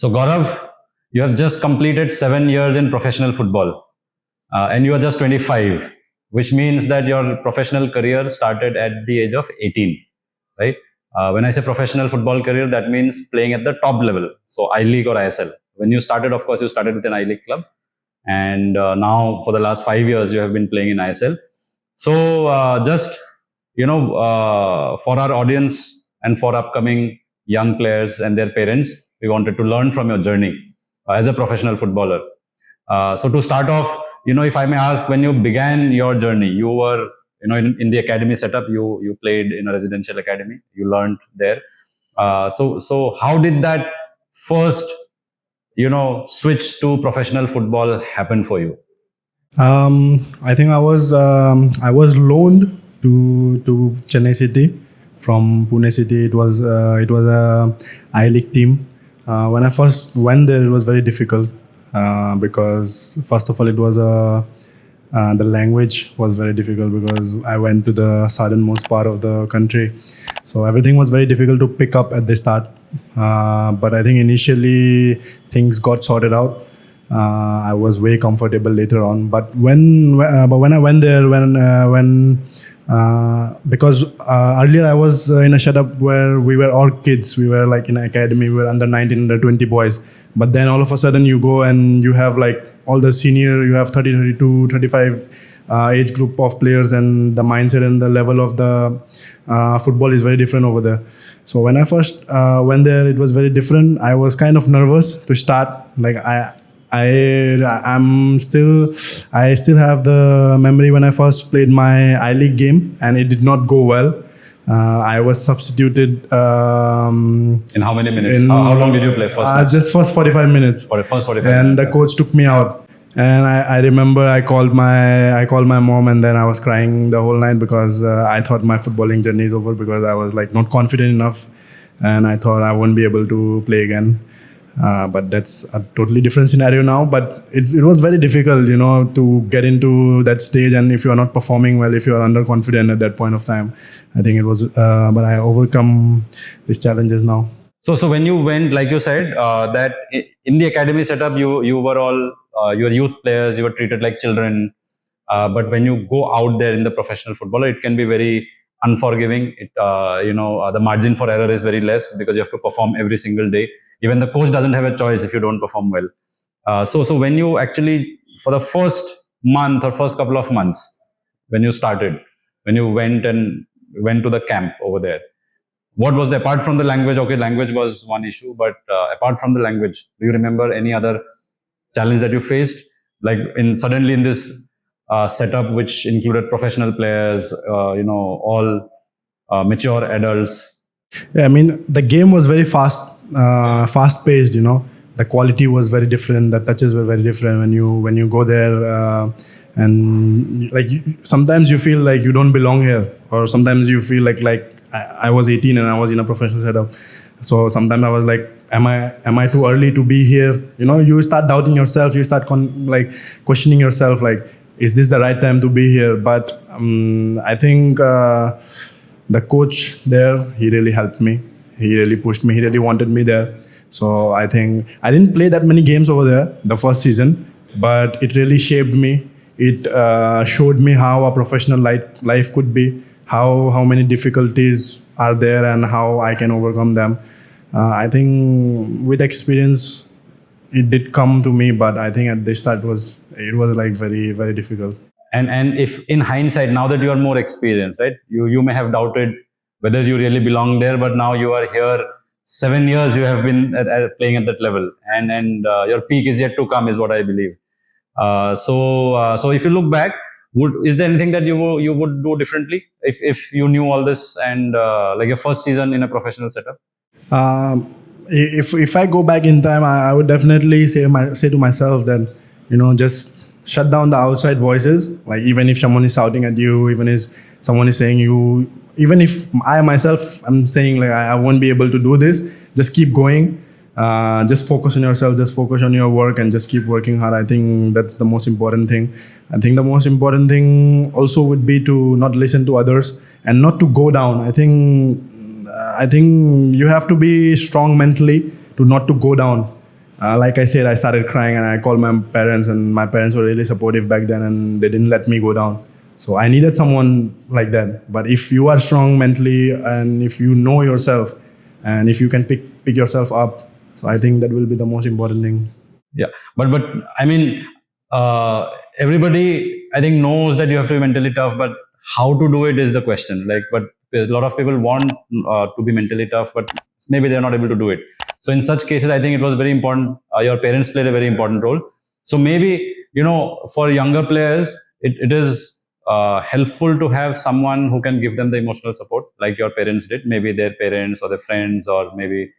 So Gaurav, you have just completed 7 years in professional football, and you are just 25, which means that your professional career started at the age of 18, right? When I say professional football career, that means playing at the top level, so I League or ISL. When you started, of course, you started with an I League club, and now for the last 5 years, you have been playing in ISL. So, just for our audience and for upcoming young players and their parents, we wanted to learn from your journey as a professional footballer. So to start off, if I may ask, when you began your journey, you were, in the academy setup, you played in a residential academy, you learned there. So how did that first, switch to professional football happen for you? I think I was loaned to Chennai City from Pune City. It was a I League team. When I first went there, it was very difficult because first of all, the language was very difficult because I went to the southernmost part of the country, so everything was very difficult to pick up at the start. But I think initially things got sorted out. I was way comfortable later on, but when I went there, because earlier I was in a setup where we were all kids. We were like in an academy. We were under 19, under 20 boys. But then all of a sudden you go and you have like all the senior. You have 30, 32, 35 age group of players, and the mindset and the level of the football is very different over there. So when I first went there, it was very different. I was kind of nervous to start. Like I still have the memory when I first played my I League game and it did not go well. I was substituted. In how many minutes? How long did you play first? Just first 45 minutes. For the first 45 and minutes. the coach took me out. And I remember I called my mom, and then I was crying the whole night because I thought my footballing journey is over, because I was like not confident enough, and I thought I won't be able to play again. But that's a totally different scenario now. But it was very difficult, to get into that stage. And if you are not performing well, if you are underconfident at that point of time, I think it was. But I overcome these challenges now. So when you went, like you said, that in the academy setup, you were all you were youth players. You were treated like children. But when you go out there in the professional footballer, it can be very unforgiving. The margin for error is very less because you have to perform every single day. Even the coach doesn't have a choice if you don't perform well. So when you actually, for the first month or first couple of months, when you went to the camp over there, what was apart from the language? Okay, language was one issue, but apart from the language, do you remember any other challenge that you faced? Like suddenly in this setup, which included professional players, all mature adults. Yeah, I mean, the game was very fast paced. The quality was very different. The touches were very different when you go there, and like sometimes you feel like you don't belong here, or sometimes you feel like I was 18 and I was in a professional setup. So sometimes I was like, am I too early to be here? You start doubting yourself. You start questioning yourself, like, is this the right time to be here? But I think the coach there, he really helped me. He really pushed me. He really wanted me there. So I think I didn't play that many games over there the first season, but it really shaped me. It showed me how a professional life could be, how many difficulties are there, and how I can overcome them. I think with experience, it did come to me, but I think at the start it was like very, very difficult. And if in hindsight, now that you are more experienced, right, you may have doubted whether you really belong there, but now you are here. 7 years you have been playing at that level, and your peak is yet to come, is what I believe. So if you look back, is there anything that you would do differently if you knew all this and like your first season in a professional setup? If I go back in time, I would definitely say to myself that just shut down the outside voices. Like, even if someone is shouting at you, even if someone is saying you, even if I myself am saying like I won't be able to do this, just keep going. Just focus on yourself, just focus on your work, and just keep working hard. I think that's the most important thing. I think the most important thing also would be to not listen to others and not to go down. I think you have to be strong mentally to not to go down. Like I said, I started crying and I called my parents, and my parents were really supportive back then, and they didn't let me go down. So I needed someone like that. But if you are strong mentally and if you know yourself and if you can pick yourself up, so I think that will be the most important thing. Yeah, but I mean, everybody I think knows that you have to be mentally tough, but how to do it is the question. Like, but a lot of people want to be mentally tough, but maybe they're not able to do it. So in such cases, I think it was very important. Your parents played a very important role. So maybe for younger players, it is helpful to have someone who can give them the emotional support, like your parents did. Maybe their parents or their friends, or maybe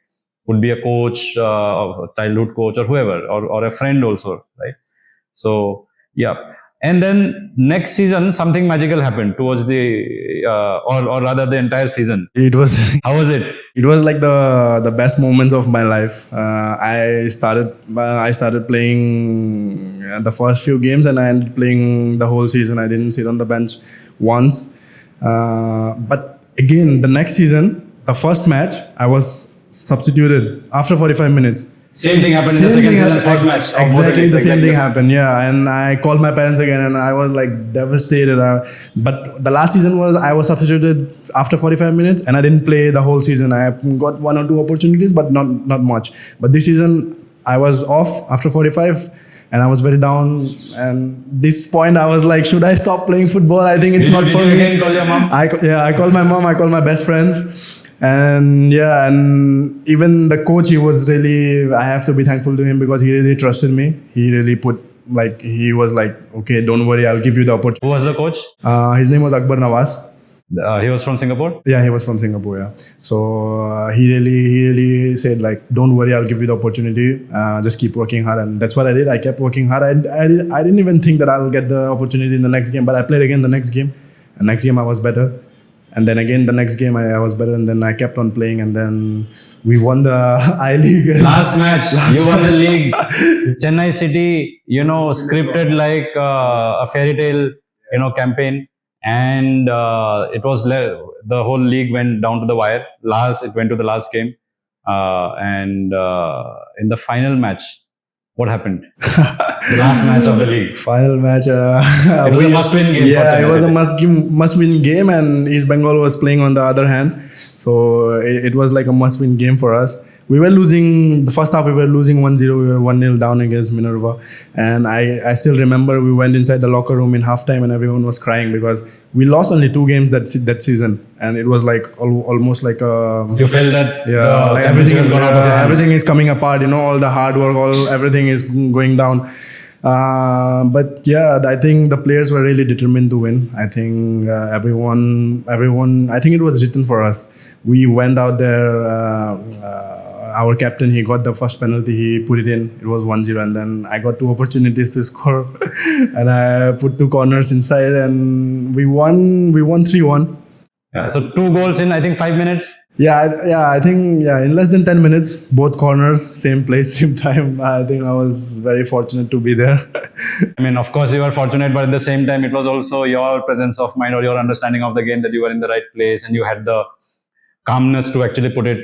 would be a coach, a childhood coach, or whoever, or a friend also, right? So yeah. And then next season, something magical happened towards the, or rather, the entire season. It was How was it? it was like the best moments of my life. I started playing the first few games, and I ended playing the whole season. I didn't sit on the bench once. But again, the next season, the first match, I was substituted after 45 minutes. Same thing happened in the second season, first match. Exactly the same thing happened. Yeah, and I called my parents again, and I was like devastated. But the last season I was substituted after 45 minutes, and I didn't play the whole season. I got 1 or 2 opportunities, but not much. But this season I was off after 45. And I was very down. And this point, I was like, should I stop playing football? I think it's not for me. Did you again call your mom? I called my mom. I called my best friends. And even the coach, I have to be thankful to him because he really trusted me. He really he was like, okay, don't worry, I'll give you the opportunity. Who was the coach? His name was Akbar Nawaz. He was from Singapore? Yeah, he was from Singapore, yeah. So he really said like, don't worry, I'll give you the opportunity. Just keep working hard. And that's what I did. I kept working hard. I didn't even think that I'll get the opportunity in the next game, but I played again the next game. And next game I was better. And then again, the next game I was better, and then I kept on playing, and then we won the I-League. Last match, you won the league. Chennai City, scripted like a fairy tale, campaign. And it was the whole league went down to the wire. It went to the last game. And in the final match, what happened? The last match of the league. Final match. It was a must-win game. Yeah, it was a must-win game, and East Bengal was playing on the other hand. So it was like a must-win game for us. We were losing, the first half we were losing 1-0, we were 1-0 down against Minerva. And I still remember we went inside the locker room in halftime and everyone was crying because we lost only 2 games that season. And it was like almost like a... You felt that like everything is coming apart, all the hard work, everything is going down. But yeah, I think the players were really determined to win. I think everyone, I think it was written for us. We went out there, our captain, he got the first penalty, he put it in, it was 1-0, and then I got 2 opportunities to score and I put 2 corners inside and we won 3-1. Yeah, so 2 goals in, I think, 5 minutes. I think in less than 10 minutes, both corners, same place, same time. I think I was very fortunate to be there. I mean, of course you were fortunate, but at the same time, it was also your presence of mind or your understanding of the game that you were in the right place and you had the calmness to actually put it.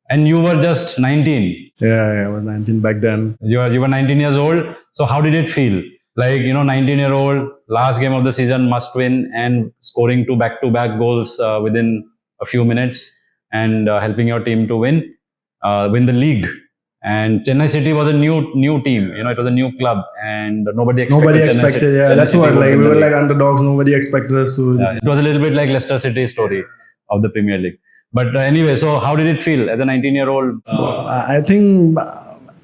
And you were just 19. Yeah, I was 19 back then. You were 19 years old. So how did it feel? Like, 19-year-old, last game of the season, must win, and scoring 2 back-to-back goals within a few minutes, and helping your team to win the league. And Chennai City was a new team. It was a new club, and nobody expected. Yeah, that's what. Like we were like underdogs. Nobody expected us to. Yeah, it was a little bit like Leicester City's story of the Premier League. But anyway, so how did it feel as a 19-year-old? I think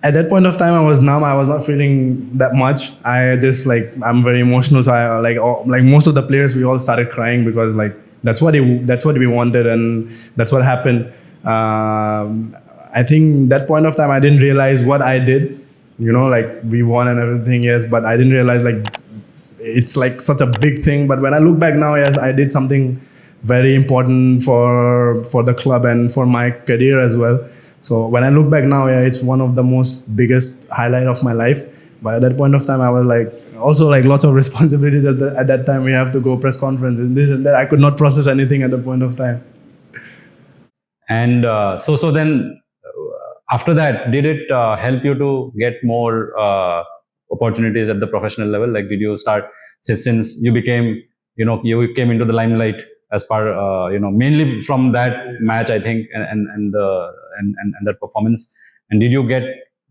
at that point of time I was numb. I was not feeling that much. I just I'm very emotional. So I like most of the players, we all started crying because that's what we wanted, and that's what happened. I think that point of time I didn't realize what I did. We won and everything, yes, but I didn't realize it's such a big thing. But when I look back now, yes, I did something very important for the club and for my career as well. So when I look back now, yeah, it's one of the biggest highlight of my life. But at that point of time, I was also lots of responsibilities at that time. We have to go press conference and this and that. I could not process anything at the point of time. And so then, After that, did it help you to get more opportunities at the professional level? Like, did you start, since you became, you came into the limelight as part, mainly from that match, I think, and that performance. And did you get,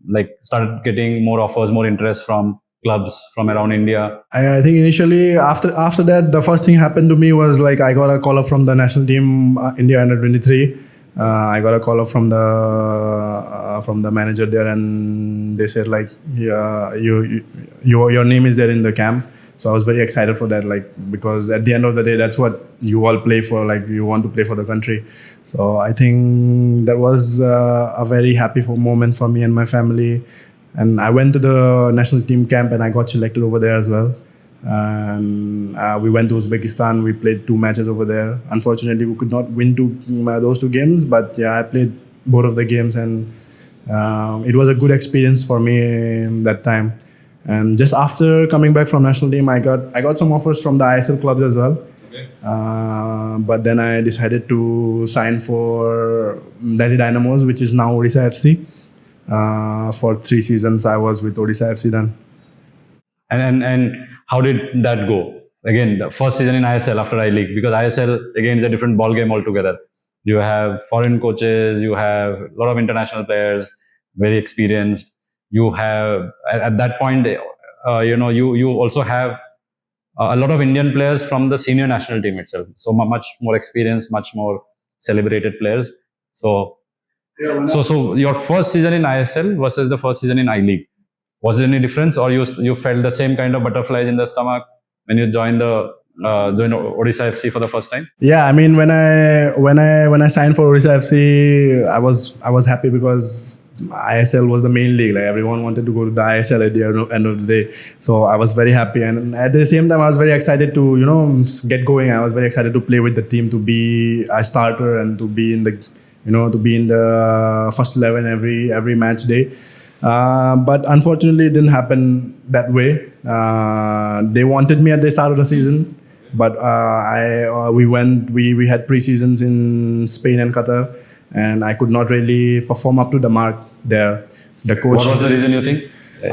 like, started getting more offers, more interest from clubs from around India? I think initially after that, the first thing happened to me was like I got a call up from the national team, India under 23. I got a call up from the manager there, and they said like, yeah, your name is there in the camp. So I was very excited for that, like, because at the end of the day, that's what you all play for. Like, you want to play for the country. So I think that was a very happy moment for me and my family. And I went to the national team camp and I got selected over there as well. And we went to Uzbekistan. We played 2 matches over there. Unfortunately, we could not win those 2 games. But yeah, I played both of the games, and it was a good experience for me that time. And just after coming back from national team, I got some offers from the ISL clubs as well. Okay. But then I decided to sign for Delhi Dynamos, which is now Odisha FC. For 3 seasons, I was with Odisha FC then. And how did that go? Again, the first season in ISL after I League, because ISL again is a different ball game altogether. You have foreign coaches, you have a lot of international players, very experienced. You have at that point, you also have a lot of Indian players from the senior national team itself. So much more experienced, much more celebrated players. So your first season in ISL versus the first season in I League, was there any difference, or you felt the same kind of butterflies in the stomach when you joined Odisha FC for the first time? Yeah, I mean, when I signed for Odisha FC, I was happy because ISL was the main league. Like, everyone wanted to go to the ISL at the end of the day. So I was very happy, and at the same time, I was very excited to get going. I was very excited to play with the team, to be a starter, and to be in the first 11 every match day. But unfortunately, it didn't happen that way. They wanted me at the start of the season, but we had pre-seasons in Spain and Qatar, and I could not really perform up to the mark there. The coach. What was the reason, you think?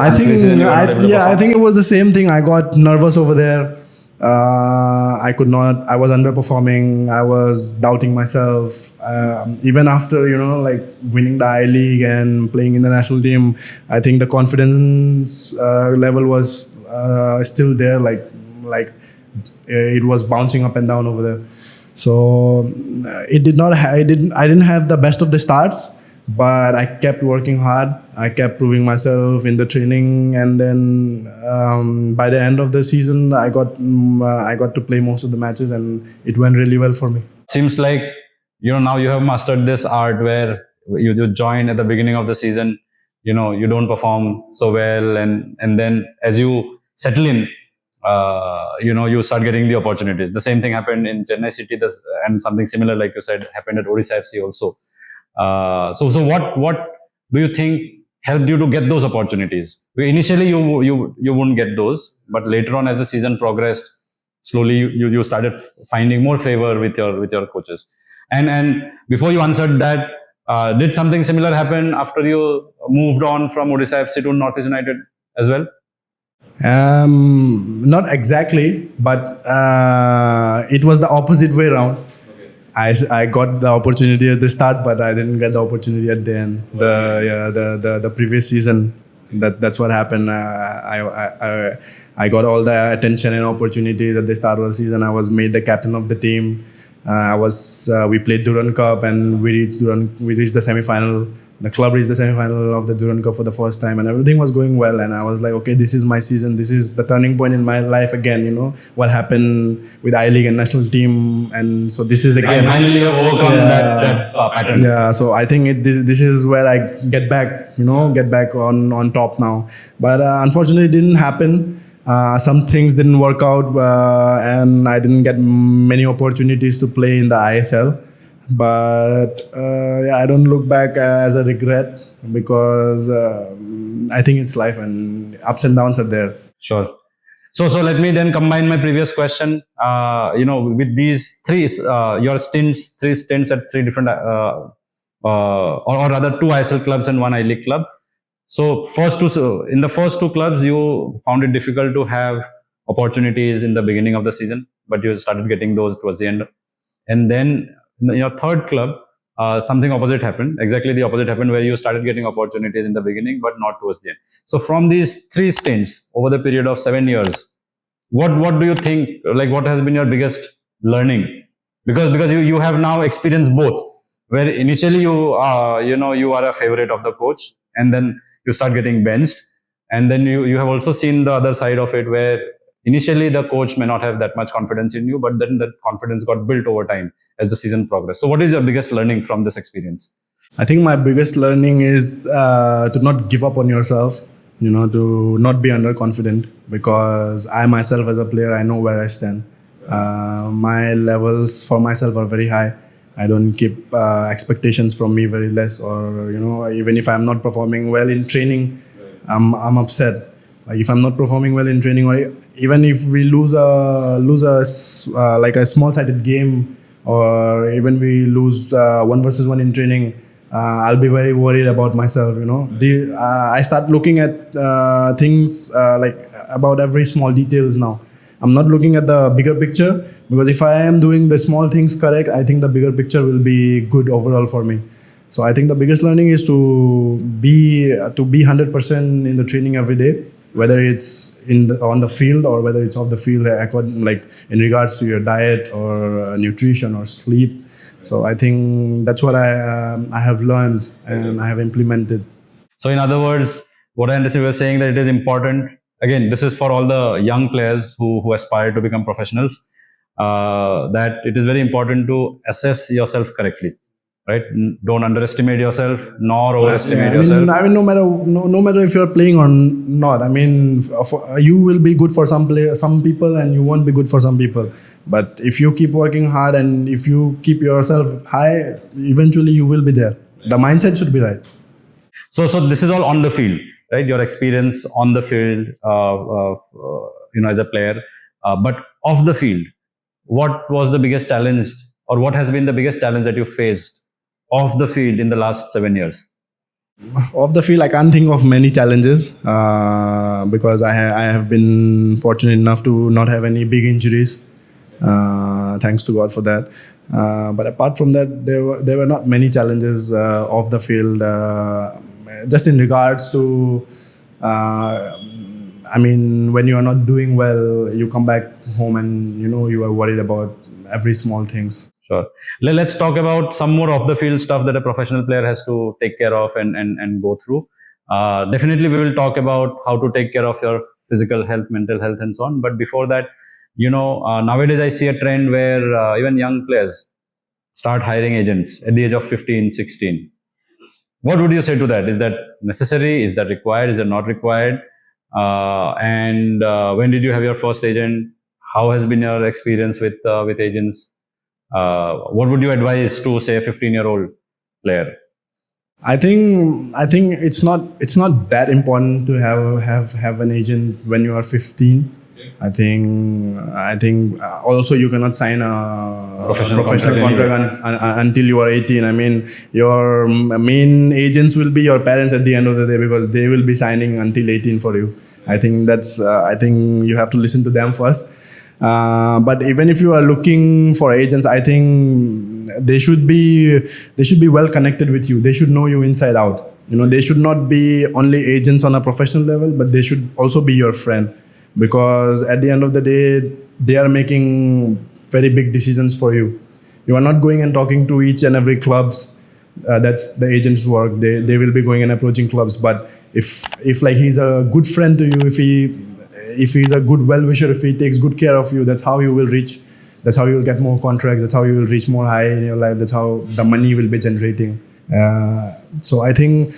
I think it was the same thing. I got nervous over there. I was underperforming. I was doubting myself. Even after, winning the I League and playing in the national team, I think the confidence level was still there. Like it was bouncing up and down over there. So I didn't have the best of the starts, but I kept working hard. I kept proving myself in the training, and then by the end of the season, I got to play most of the matches, and it went really well for me. Seems like now you have mastered this art where you join at the beginning of the season. You don't perform so well, and then as you settle in, you start getting the opportunities. The same thing happened in Chennai City, and something similar, like you said, happened at Odisha FC also. So what do you think helped you to get those opportunities? Initially, you wouldn't get those, but later on, as the season progressed, slowly you started finding more favor with your coaches. And before you answered that, did something similar happen after you moved on from Odisha FC to Northeast United as well? Not exactly, but it was the opposite way around. I got the opportunity at the start, but I didn't get the opportunity at the end. The previous season, that's what happened. I got all the attention and opportunities at the start of the season. I was made the captain of the team. We played Durand Cup, and we reached the semi-final. The club reached the semi-final of the Durand Cup for the first time, and everything was going well. And I was like, okay, this is my season. This is the turning point in my life again. What happened with I-League and national team, and so this is again. I finally have overcome that pattern. Yeah, so I think this is where I get back on top now. But unfortunately, it didn't happen. Some things didn't work out, and I didn't get many opportunities to play in the ISL. But I don't look back as a regret, because I think it's life, and ups and downs are there. Sure. So let me then combine my previous question. With these three stints at three different or rather two ISL clubs and one I League club. So in the first two clubs, you found it difficult to have opportunities in the beginning of the season, but you started getting those towards the end. And then in your third club, something opposite happened. Exactly the opposite happened, where you started getting opportunities in the beginning, but not towards the end. So from these three stints over the period of 7 years, what do you think? Like, what has been your biggest learning? Because you have now experienced both, where initially you are a favorite of the coach, and then you start getting benched, and then you have also seen the other side of it, where initially the coach may not have that much confidence in you, but then that confidence got built over time as the season progressed. So what is your biggest learning from this experience? I think my biggest learning is to not give up on yourself, to not be underconfident, because I myself as a player, I know where I stand. My levels for myself are very high. I don't keep expectations from me very less, or even if I'm not performing well in training, I'm upset. Like if I'm not performing well in training, or even if we lose like a small-sided game, or even we lose 1 versus 1 in training, I'll be very worried about myself. I start looking at things like about every small details now. I'm not looking at the bigger picture, because if I am doing the small things correct, I think the bigger picture will be good overall for me. So I think the biggest learning is to be 100% in the training every day, whether it's on the field or whether it's off the field, like in regards to your diet or nutrition or sleep. So I think that's what I have learned and I have implemented. So in other words, what I understand you were saying, that it is important. Again, this is for all the young players who aspire to become professionals. That it is very important to assess yourself correctly, right? Don't underestimate yourself, nor overestimate yourself. I mean, no matter if you're playing or not. I mean, you will be good for some people, and you won't be good for some people. But if you keep working hard and if you keep yourself high, eventually you will be there. The mindset should be right. So this is all on the field, right? Your experience on the field, as a player, but off the field, what was the biggest challenge, or what has been the biggest challenge that you faced off the field in the last 7 years? Off the field, I can't think of many challenges because I have been fortunate enough to not have any big injuries. Thanks to God for that. But apart from that, there were not many challenges off the field. Just in regards to, I mean, when you are not doing well, you come back home and you are worried about every small things. Sure. Let's talk about some more off the field stuff that a professional player has to take care of and go through. Definitely, we will talk about how to take care of your physical health, mental health, and so on. But before that, nowadays I see a trend where even young players start hiring agents at the age of 15, 16. What would you say to that? Is that necessary? Is that required? Is that not required? And when did you have your first agent? How has been your experience with agents? What would you advise to, say, a 15-year-old player? I think it's not that important to have an agent when you are 15. I think also you cannot sign a professional contract until you are 18. I mean, your main agents will be your parents at the end of the day, because they will be signing until 18 for you. I think I think you have to listen to them first. But even if you are looking for agents, I think they should be well connected with you. They should know you inside out. They should not be only agents on a professional level, but they should also be your friend. Because at the end of the day, they are making very big decisions for you. You are not going and talking to each and every clubs. That's the agent's work. They will be going and approaching clubs. But if like he's a good friend to you, if he's a good well-wisher, if he takes good care of you, that's how you will reach. That's how you will get more contracts. That's how you will reach more high in your life. That's how the money will be generating. So I think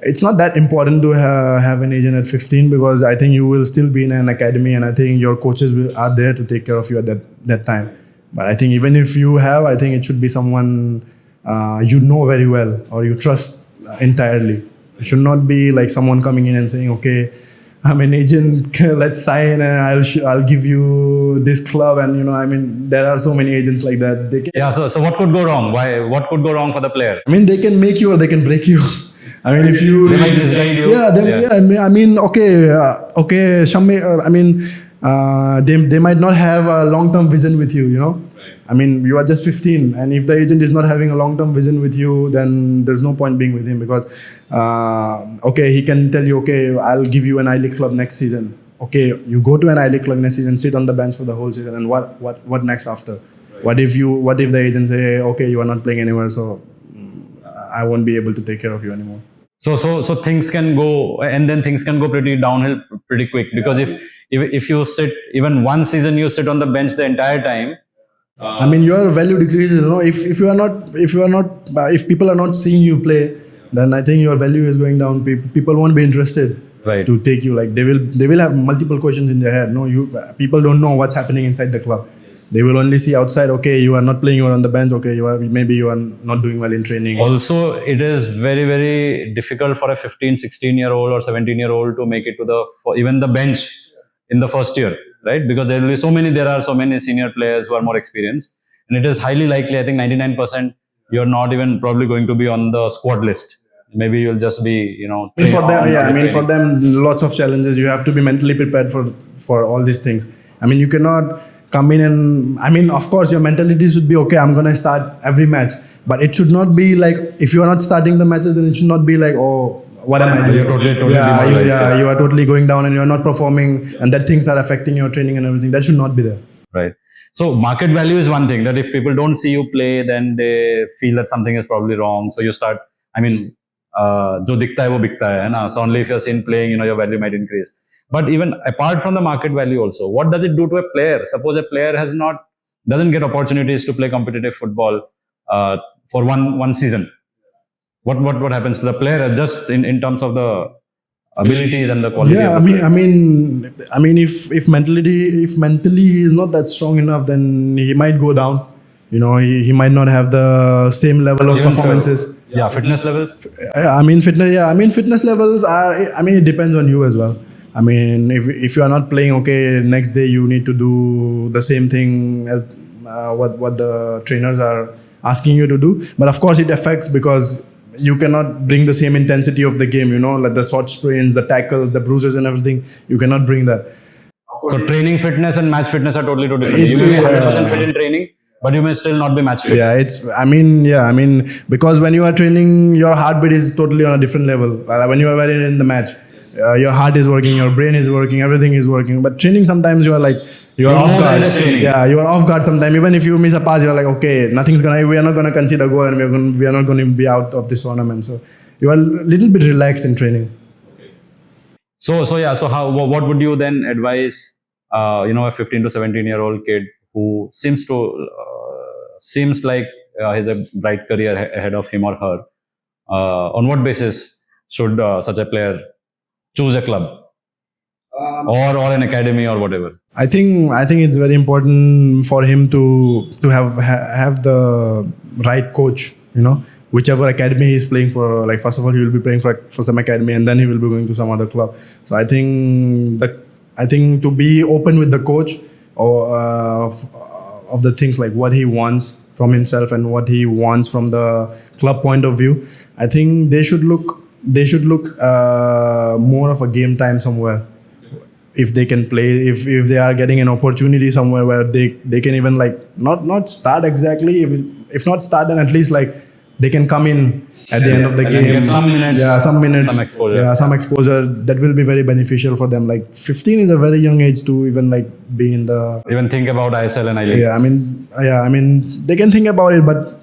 it's not that important to have an agent at 15, because I think you will still be in an academy, and I think your coaches are there to take care of you at that time. But I think even if you have, I think it should be someone you know very well or you trust entirely. It should not be like someone coming in and saying, okay, I'm an agent. Let's sign, and I'll give you this club. And there are so many agents like that. They can, Yeah. So what could go wrong? Why? What could go wrong for the player? they can make you or they can break you. If you They might misguide you. yeah, okay, they might not have a long-term vision with you. You are just 15, and if the agent is not having a long-term vision with you, then there's no point being with him, because he can tell you, okay, I'll give you an I-League club next season. Okay, you go to an I-League club next season, sit on the bench for the whole season, and what next after? What if the agent say, okay, you are not playing anywhere, so I won't be able to take care of you anymore. So things can go, and then things can go pretty downhill pretty quick, because if you sit even one season, you sit on the bench the entire time. Your value decreases. If people are not seeing you play, then I think your value is going down. People won't be interested to take you. Like they will have multiple questions in their head. People don't know what's happening inside the club. They will only see outside. Okay, you are not playing. You are on the bench. Okay, maybe you are not doing well in training. Also, it is very, very difficult for a 15, 16-year-old or 17-year-old to make it to even the bench in the first year, right? Because there are so many senior players who are more experienced, and it is highly likely, I think 99%, you're not even probably going to be on the squad list. Maybe you'll just be, for them, lots of challenges. You have to be mentally prepared for all these things. You cannot come in and, of course, your mentality should be, okay, I'm going to start every match. But it should not be like, if you are not starting the matches, then it should not be like, oh, what am I doing? You are totally going down and you are not performing, and that things are affecting your training and everything. That should not be there. Right. So market value is one thing, that if people don't see you play, then they feel that something is probably wrong. So you start, jo dikhta hai wo bikta hai na? So only if you're seen playing, your value might increase. But even apart from the market value also, what does it do to a player? Suppose a player doesn't get opportunities to play competitive football for one season. What happens to the player, just in terms of the abilities and the quality? Yeah, of the player? If mentally he is not that strong enough, then he might go down. He might not have the same level of performances. Fitness levels. Fitness levels are. It depends on you as well. If you are not playing, okay, next day you need to do the same thing as what the trainers are asking you to do. But of course, it affects, because you cannot bring the same intensity of the game. Like the short sprints, the tackles, the bruises, and everything. You cannot bring that. So training fitness and match fitness are totally two different. You may be 100% fit in training, but you may still not be match fit. Because when you are training, your heartbeat is totally on a different level. When you are very in the match, your heart is working, your brain is working, everything is working. But training, sometimes you are like, you're off guard. Yeah, you are off guard sometimes. Even if you miss a pass, you're like, okay, we are not going to concede a goal, and we are not going to be out of this tournament. So you are a little bit relaxed in training. So what would you then advise, a 15 to 17-year-old kid who seems like has a bright career ahead of him or her? On what basis should such a player choose a club or an academy or whatever? I think it's very important for him to have the right coach. Whichever academy he's playing for. Like, first of all, he will be playing for some academy, and then he will be going to some other club. So I think to be open with the coach or of the things, like what he wants from himself and what he wants from the club point of view. I think they should look more of a game time somewhere. If they can play, if they are getting an opportunity somewhere where they can even, like, not start exactly, if not start, then at least like they can come in at the end of the game. Some minutes. Some exposure. Some exposure. That will be very beneficial for them. Like 15 is a very young age to even like be in the. Even think about ISL and I-League. They can think about it, but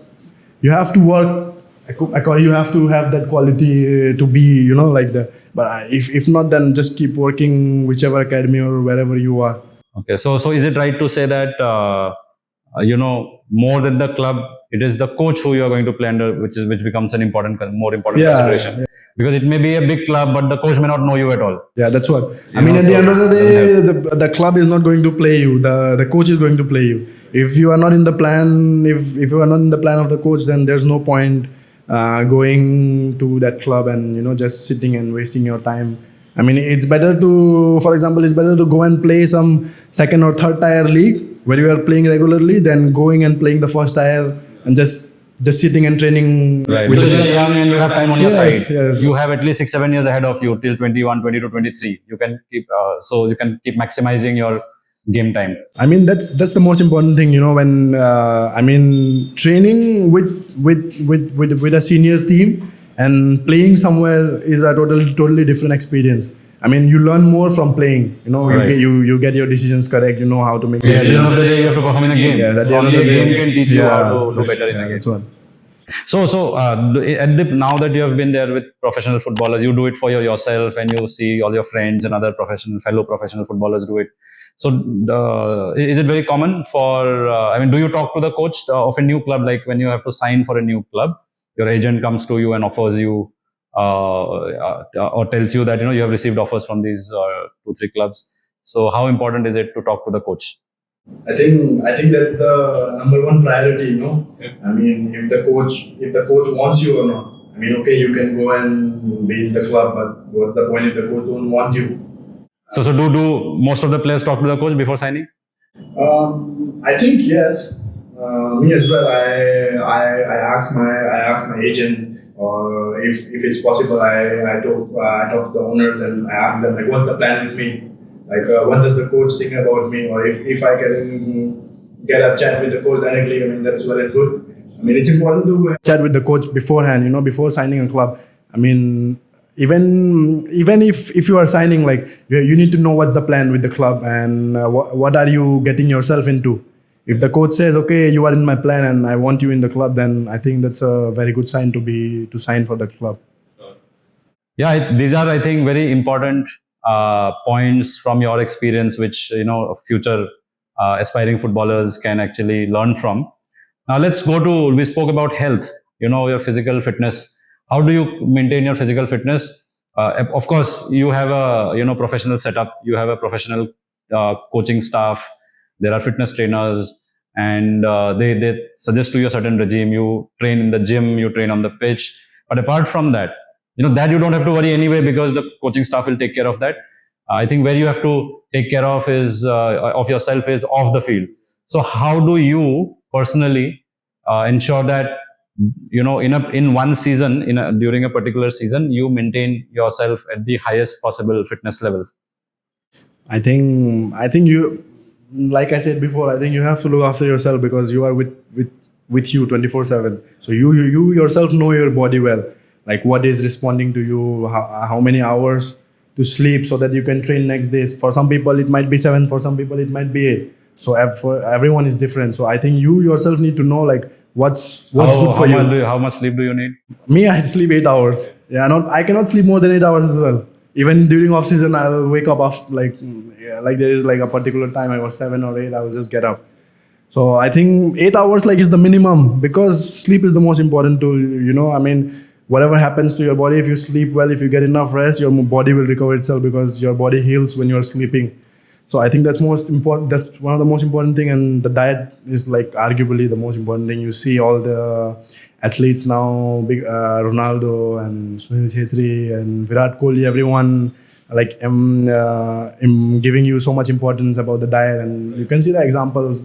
you have to work. You have to have that quality to be, like that. But if not, then just keep working whichever academy or wherever you are. Okay, so is it right to say that more than the club, it is the coach who you are going to play under, which becomes more important consideration? Because it may be a big club, but the coach may not know you at all. Yeah, that's what. At the end of the day, the club is not going to play you. The coach is going to play you. If you are not in the plan, if you are not in the plan of the coach, then there's no point going to that club and just sitting and wasting your time I mean, it's better to, for example, it's better to go and play some second or third tier league where you are playing regularly than going and playing the first tier and just sitting and training. Right. With Because the you're young and you have time on your Yes, side. yes. You have at least 6-7 years ahead of you till 21, 22, 23. You can keep so you can keep maximizing your game time. I mean, that's the most important thing, when I mean, training with a senior team and playing somewhere is a totally different experience. I mean, you learn more from playing. Right. You get your decisions correct. You know how to make Yeah, at the end decisions. of the day, you have to perform in a game. Yes, at the So end of only the a game day, can teach you how to do that's- better in a yeah, game. that's one. Now that you have been there with professional footballers, you do it for yourself, and you see all your friends and other fellow professional footballers do it. So, is it very common for? I mean, do you talk to the coach of a new club, like when you have to sign for a new club? Your agent comes to you and offers you, or tells you that you have received offers from these 2-3 clubs. So, how important is it to talk to the coach? I think that's the number one priority. I mean, if the coach wants you or not. I mean, okay, you can go and be in the club, but what's the point if the coach don't want you? So do most of the players talk to the coach before signing? I think yes. Me as well. I asked my agent, or if it's possible, I talk to the owners and I ask them like, what's the plan with me? Like, what does the coach think about me? Or if I can get a chat with the coach directly, I mean, that's well and good. I mean, it's important to chat with the coach beforehand, before signing a club. I mean, even if you are signing, like, you need to know what's the plan with the club and what are you getting yourself into. If the coach says, okay, you are in my plan and I want you in the club, then I think that's a very good sign to sign for the club. Yeah, these are, I think, very important points from your experience, which future aspiring footballers can actually learn from. Now let's go to. We spoke about health. Your physical fitness. How do you maintain your physical fitness? Of course, you have a professional setup. You have a professional coaching staff. There are fitness trainers, and they suggest to you a certain regime. You train in the gym. You train on the pitch. But apart from that, that you don't have to worry anyway, because the coaching staff will take care of that. I think where you have to take care of yourself is off the field. So how do you personally ensure that in one season, during a particular season, you maintain yourself at the highest possible fitness levels? I think you, like I said before, I think you have to look after yourself because you are with you 24/7. So you yourself know your body well, like what is responding to you, how many hours to sleep so that you can train next day. For some people it might be 7, for some people it might be 8. So for everyone is different. So I think you yourself need to know like what's good for you. How much sleep do you need? Me, I sleep 8 hours. Yeah, I cannot sleep more than 8 hours as well. Even during off season, I'll wake up after like there is like a particular time. I was 7 or 8. I will just get up. So I think 8 hours like is the minimum because sleep is the most important tool. I mean, whatever happens to your body, if you sleep well, if you get enough rest, your body will recover itself because your body heals when you are sleeping. So I think that's most important. That's one of the most important thing, and the diet is like arguably the most important thing. You see all the athletes now, big Ronaldo and Sunil Chhetri and Virat Kohli, everyone like giving you so much importance about the diet, and you can see the examples.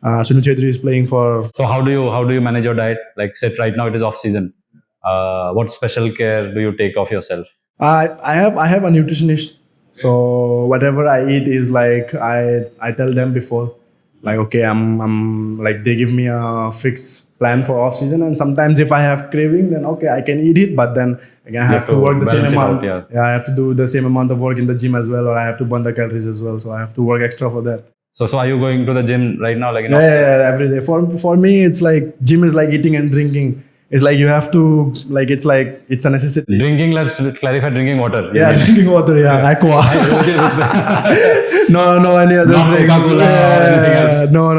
Sunil Chhetri is playing for. So how do you manage your diet? Like, say right now it is off season. What special care do you take of yourself? I have a nutritionist. So whatever I eat is like I tell them before, like okay, I'm like they give me a fixed plan for off season, and sometimes if I have craving, then okay, I can eat it, but then again I have to work the same balance it amount. out, yeah. I have to do the same amount of work in the gym as well, or I have to burn the calories as well. So I have to work extra for that. So are you going to the gym right now? Like, Yeah, every day. For me, it's like gym is like eating and drinking. It's like you have to it's a necessity. Drinking, let's clarify, drinking water. Yeah, drinking water. Yeah, aqua. No, any other Not drink. Coca-Cola or anything else. No.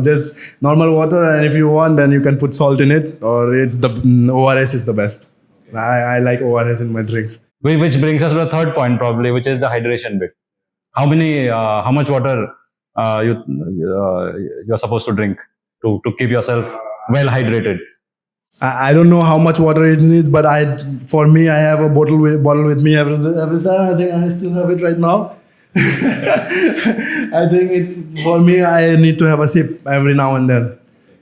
Just normal water, and if you want, then you can put salt in it, or it's the ORS is the best. I like ORS in my drinks. Which brings us to the third point, probably, which is the hydration bit. How much water you're supposed to drink to keep yourself well hydrated? I don't know how much water it needs, but for me, I have a bottle with me every time. I think I still have it right now. I think it's for me. I need to have a sip every now and then.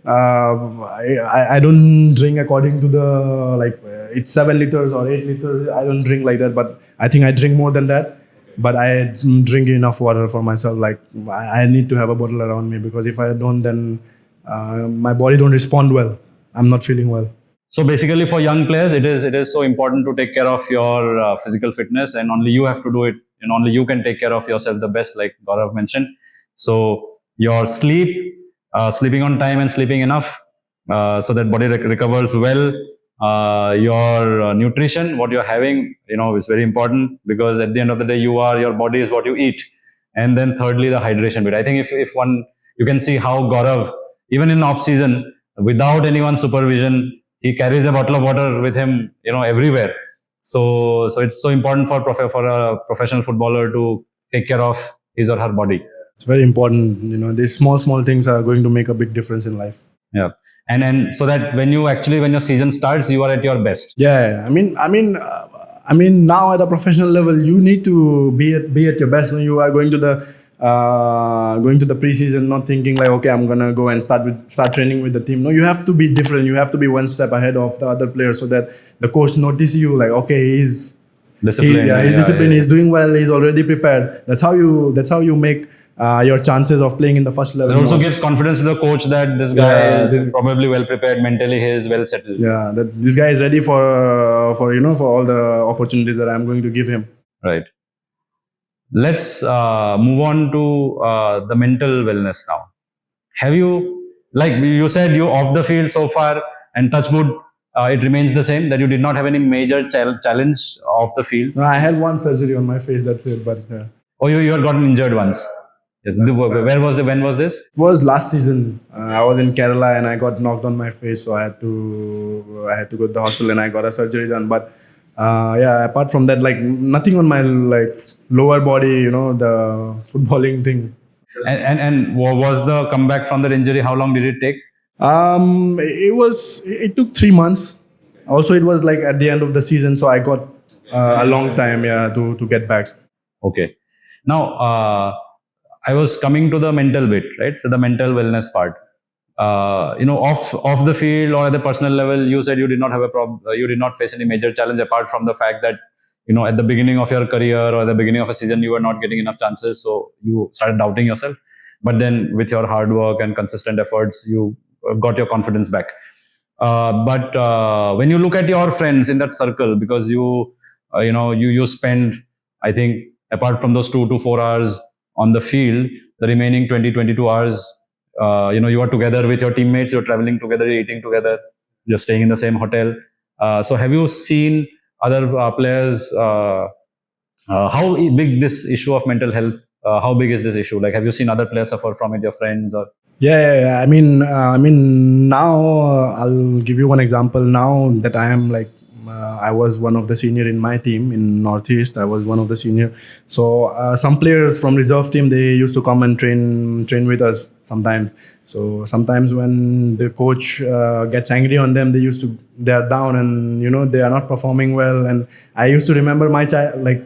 I don't drink according to the like it's 7 liters or 8 liters. I don't drink like that, but I think I drink more than that. But I drink enough water for myself. Like I need to have a bottle around me because if I don't, then my body don't respond well. I'm not feeling well. So basically, for young players, it is so important to take care of your physical fitness, and only you have to do it, and only you can take care of yourself the best, like Gaurav mentioned. So your sleep, sleeping on time and sleeping enough, so that body recovers well. Your nutrition, what you're having, is very important because at the end of the day, your body is what you eat, and then thirdly, the hydration bit. I think if one you can see how Gaurav, even in off season, without anyone's supervision, he carries a bottle of water with him, everywhere. So it's so important for a professional footballer to take care of his or her body. It's very important. These small things are going to make a big difference in life. Yeah, and so that when your season starts, you are at your best. Yeah, I mean, now at a professional level, you need to be at your best when you are going to the preseason, not thinking like, okay, I'm gonna go and start training with the team. No, you have to be different. You have to be one step ahead of the other players so that the coach notices you. Like, okay, he's Discipline. he's disciplined. He's doing well. He's already prepared. That's how you make your chances of playing in the first level. It also gives confidence to the coach that this guy is probably well prepared mentally. He is well settled. Yeah, that this guy is ready for all the opportunities that I'm going to give him. Right. Let's move on to the mental wellness now. Have you, like you said, you off the field so far, and touch wood, it remains the same, that you did not have any major challenge off the field? No, I had one surgery on my face. That's it. But Oh, you had gotten injured once. Yes. When was this? it was last season. I was in Kerala and I got knocked on my face, so I had to go to the hospital and I got a surgery done. But yeah, apart from that, like nothing on my like lower body, the footballing thing. And was the comeback from that injury? How long did it take? It took 3 months. Also, it was like at the end of the season, so I got a long time, to get back. Okay. Now, I was coming to the mental bit, right? So the mental wellness part. Off the field or at the personal level, you said you did not have a problem. You did not face any major challenge apart from the fact that at the beginning of your career or at the beginning of a season, you were not getting enough chances, so you started doubting yourself. But then, with your hard work and consistent efforts, you got your confidence back. But when you look at your friends in that circle, because you spend, I think, apart from those 2 to 4 hours on the field, the remaining 20-22 hours, you are together with your teammates, you're traveling together, you're eating together, you're staying in the same hotel. So have you seen other players, how big this issue of mental health, how big is this issue? Like, have you seen other players suffer from it, your friends? Or Yeah. I mean, now I'll give you one example. Now that I am like, I was one of the senior in my team in Northeast. I was one of the senior. So some players from reserve team, they used to come and train with us sometimes. So sometimes when the coach gets angry on them, they are down and they are not performing well. And I used to remember my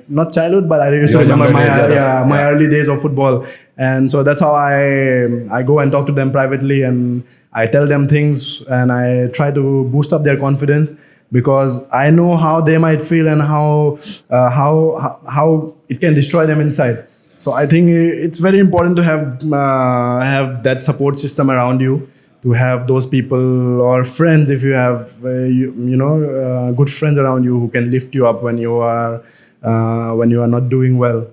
not childhood, but I used to remember my early days of football. And so that's how I go and talk to them privately and I tell them things and I try to boost up their confidence, because I know how they might feel and how it can destroy them inside. So I think it's very important to have that support system around you, to have those people or friends, if you have good friends around you who can lift you up when you are not doing well.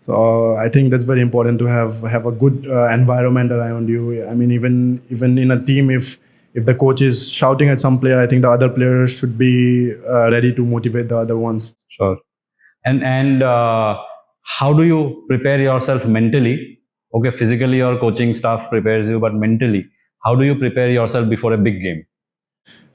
So I think that's very important to have a good environment around you. I mean, even in a team, if the coach is shouting at some player, I think the other players should be ready to motivate the other ones. Sure. And how do you prepare yourself mentally? Okay, physically your coaching staff prepares you, but mentally, how do you prepare yourself before a big game?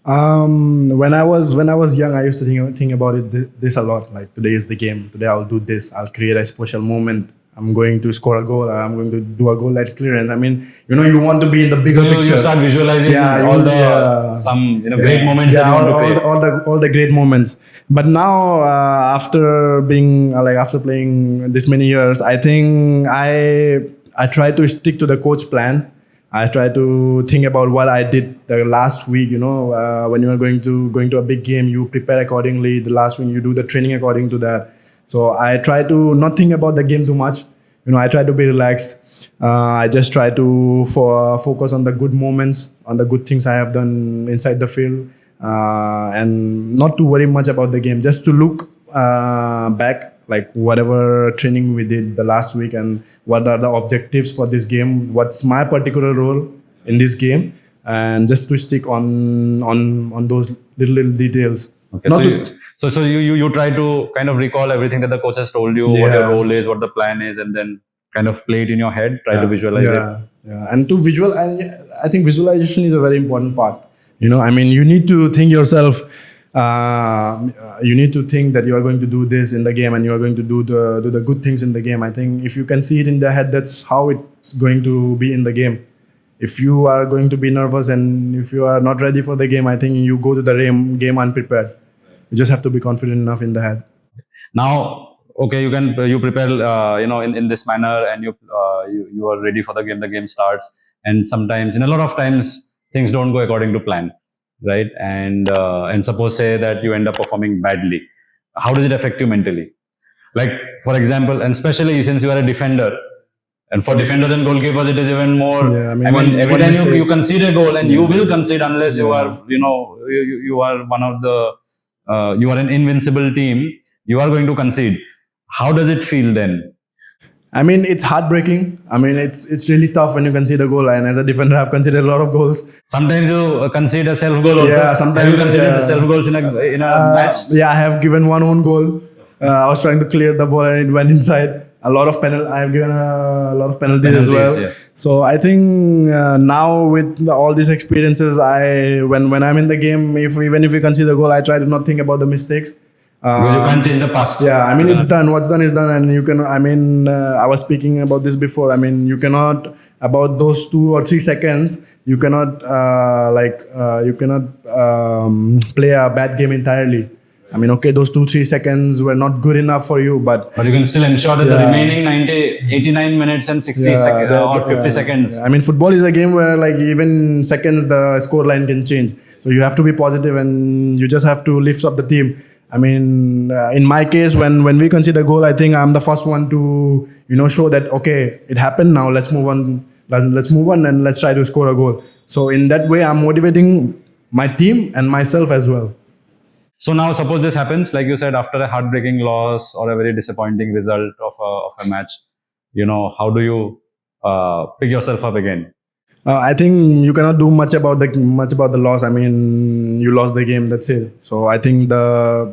When I was young, I used to think about this a lot. Like, today is the game. Today I'll do this. I'll create a special moment. I'm going to score a goal, or I'm going to do a goal line clearance. I mean, you want to be in the bigger So picture. you start visualizing all the some great moments that you want to create. All the great moments. But now, after being after playing this many years, I think I try to stick to the coach plan. I try to think about what I did the last week. When you are going to a big game, you prepare accordingly. The last week, you do the training according to that. So I try to not think about the game too much. I try to be relaxed. I just try to focus on the good moments, on the good things I have done inside the field, and not to worry much about the game. Just to look back, like whatever training we did the last week, and what are the objectives for this game. What's my particular role in this game, and just to stick on those little details. Okay, so you try to kind of recall everything that the coach has told you, what your role is, what the plan is, and then kind of play it in your head, try to visualize it. Yeah, and I think visualization is a very important part. I mean, you need to think yourself. You need to think that you are going to do this in the game, and you are going to do the good things in the game. I think if you can see it in the head, that's how it's going to be in the game. If you are going to be nervous and if you are not ready for the game, I think you go to the game unprepared. You just have to be confident enough in the head. Now, okay, you prepare in this manner, and you are ready for the game. The game starts, and sometimes, a lot of times, things don't go according to plan, right? And suppose say that you end up performing badly. How does it affect you mentally? Like, for example, and especially since you are a defender. And for defenders and goalkeepers, it is even more. Yeah, I mean every time you concede a goal, and you will concede unless you are, you are one of the, you are an invincible team. You are going to concede. How does it feel then? I mean, it's heartbreaking. I mean, it's really tough when you concede a goal. And as a defender, I've conceded a lot of goals. Sometimes you concede a self goal also. Yeah, sometimes have you conceded self goals in a match? Yeah, I have given one own goal. I was trying to clear the ball and it went inside. I have given a lot of penalties as well. Yeah. So I think now with all these experiences, when I'm in the game, even if we concede a goal, I try to not think about the mistakes. Because you can't change the past. Yeah, I mean, it's done. What's done is done, and you can. I mean, I was speaking about this before. I mean, you cannot about those 2 or 3 seconds. You cannot play a bad game entirely. I mean, okay, those 2-3 seconds were not good enough for you, but you can still ensure that the remaining 89 minutes and 60 seconds or 50 seconds. I mean, football is a game where even seconds the score line can change. So you have to be positive, and you just have to lift up the team. I mean, in my case, when we concede a goal, I think I'm the first one to show that okay, it happened. Now let's move on. Let's move on and let's try to score a goal. So in that way, I'm motivating my team and myself as well. So now, suppose this happens, like you said, after a heartbreaking loss or a very disappointing result of a match. How do you pick yourself up again? I think you cannot do much about the loss. I mean, you lost the game. That's it. So I think the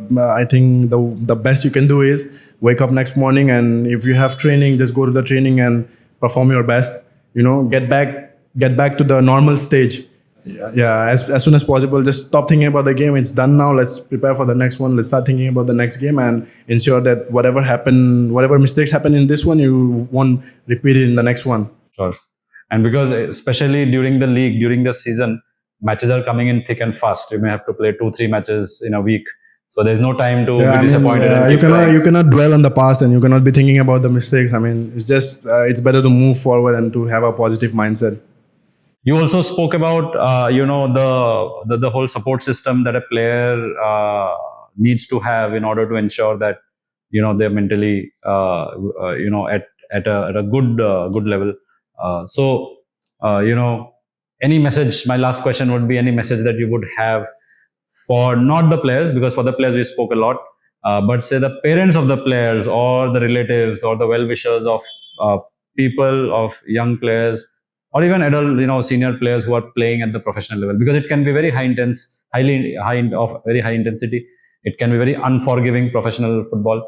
best you can do is wake up next morning, and if you have training, just go to the training and perform your best. Get back to the normal stage. Yeah, as soon as possible. Just stop thinking about the game. It's done now. Let's prepare for the next one. Let's start thinking about the next game and ensure that whatever mistakes happen in this one, you won't repeat it in the next one. Sure. And because especially during the league, during the season, matches are coming in thick and fast. You may have to play 2-3 matches in a week. So there's no time to be disappointed. You cannot dwell on the past, and you cannot be thinking about the mistakes. I mean, it's just it's better to move forward and to have a positive mindset. You also spoke about the whole support system that a player needs to have in order to ensure that they're mentally at a good level. So any message? My last question would be any message that you would have for not the players, because for the players we spoke a lot, but say the parents of the players or the relatives or the well-wishers of people, of young players, or even adult, senior players who are playing at the professional level, because it can be very very high intensity. It can be very unforgiving professional football,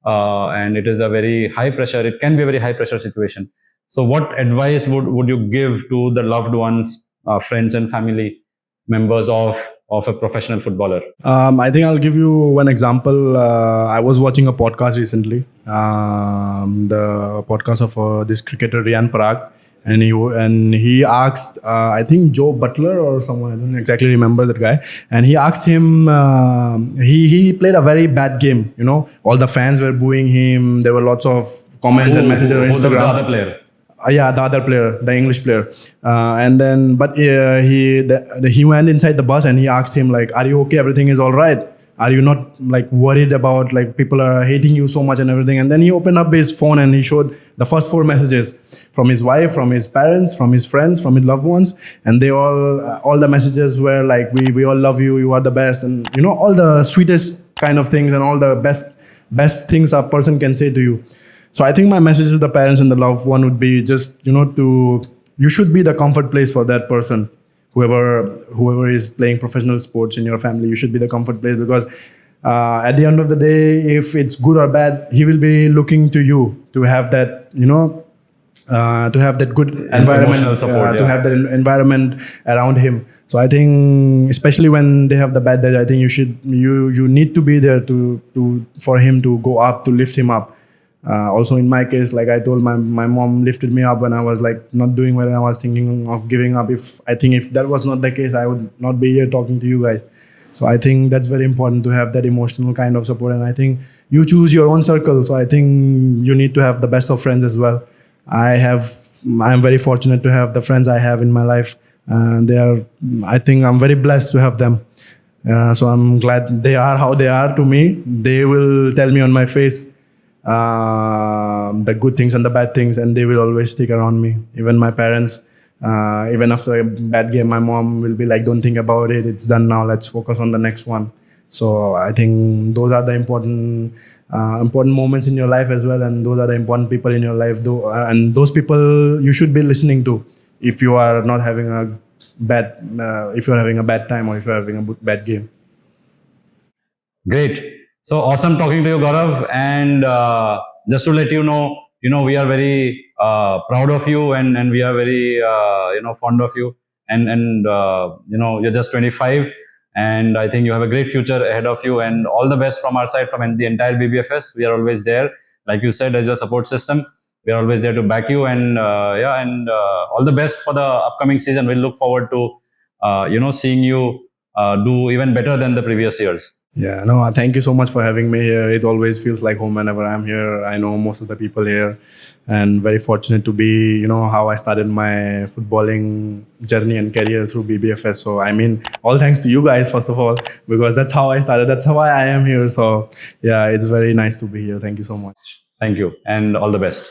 and it is a very high pressure. It can be a very high pressure situation. So, what advice would you give to the loved ones, friends, and family members of a professional footballer? I think I'll give you one example. I was watching a podcast recently, the podcast of this cricketer Rian Parag, and he asked I think Joe Butler or someone, I don't exactly remember that guy, and he asked him, he played a very bad game. All the fans were booing him. There were lots of comments and messages on The Instagram. other player. Yeah, the other player, the English player, but he went inside the bus and he asked him like, "Are you okay? Everything is all right? Are you not like worried about like people are hating you so much and everything?" And then he opened up his phone and he showed the first 4 messages from his wife, from his parents, from his friends, from his loved ones, and they all the messages were like, "We all love you. You are the best," and all the sweetest kind of things and all the best things a person can say to you. So I think my message to the parents and the loved one would be just, you should be the comfort place for that person. Whoever is playing professional sports in your family, you should be the comfort place, because at the end of the day, if it's good or bad, he will be looking to you to have that, to have that good environment, support, to have that environment around him. So I think, especially when they have the bad days, I think you need to be there for him to go up, to lift him up. Also in my case, like I told, my mom lifted me up when I was like not doing well and I was thinking of giving up. If that was not the case, I would not be here talking to you guys. So I think that's very important to have that emotional kind of support. And I think you choose your own circle. So I think you need to have the best of friends as well. I'm very fortunate to have the friends I have in my life. And I think I'm very blessed to have them. So I'm glad they are how they are to me. They will tell me on my face the good things and the bad things, and they will always stick around me. Even my parents, even after a bad game, my mom will be like, "Don't think about it. It's done now. Let's focus on the next one." So I think those are the important moments in your life as well, and those are the important people in your life. And those people you should be listening to if you are not having if you're having a bad time or if you're having a bad game. Great. So awesome talking to you, Gaurav. And just to let you know, we are very proud of you, and we are very fond of you. And you're just 25, and I think you have a great future ahead of you. And all the best from our side, from the entire BBFS. We are always there, like you said, as a support system. We are always there to back you. And all the best for the upcoming season. We'll look forward to seeing you do even better than the previous years. Yeah, no, thank you so much for having me here. It always feels like home whenever I'm here. I know most of the people here, and very fortunate to be, how I started my footballing journey and career through BBFS. So, I mean, all thanks to you guys, first of all, because that's how I started. That's how I am here. So, yeah, it's very nice to be here. Thank you so much. Thank you, and all the best.